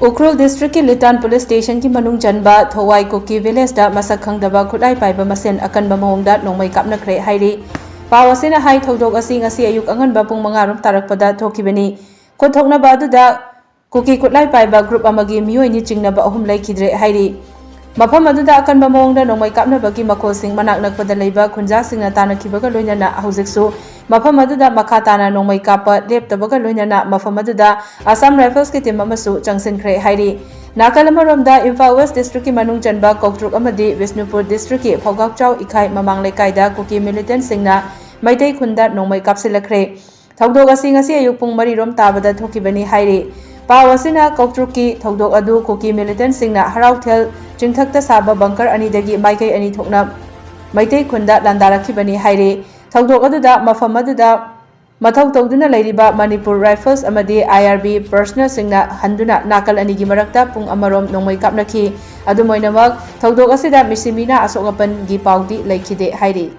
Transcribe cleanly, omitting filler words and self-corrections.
Ukhrul district ki Litan police station ki manung janba Thowai Kuki village da masak khangdaba khulai paiba masen akan ba mahongda Nongmei Kapnakhre hairi pawasina hai thodok asi ngasi ayuk angan ba pung mangarum tarakpada thokibani khothokna ba aduda Kuki khulai paiba group amagi miyoi ni chingna ba ahum laikidre hairi mafam aduda akan ba mahongda Nongmei Kapnaba ki makol sing manak nakpada leiba khunja singna tanakibaga loinana hojiksu mafam aduda makhatana Nongmei Kapa leptabaga loinana mafam aduda Assam Rifles ki team amasu changsinkhre hairi Nakalamoromda Imphal West district ki manung chanba Koutruk amadi Visnupur district ki Phogakchau ikhai mamang lekaida Kuki militant singna Maitai khunda Nongmei Kapsillakhre thodok asi ngasi ayuk pung 3 rom tabada thokibani hairi pawasina Koutruk ki thodok adu Kuki militant singna harauthel chingthakta saba bunker ani dagi maikai ani thokna Maitai khunda landarakibani hairi thodok aduda mafam aduda mathau tawduna leiriba Manipur Rifles amadi IRB personnel singna handuna nakal anigi marakta pung amarom Nongmei Kapnakhi adumoinamak thodok asida misimina asokapan gi paudi laikhide hairi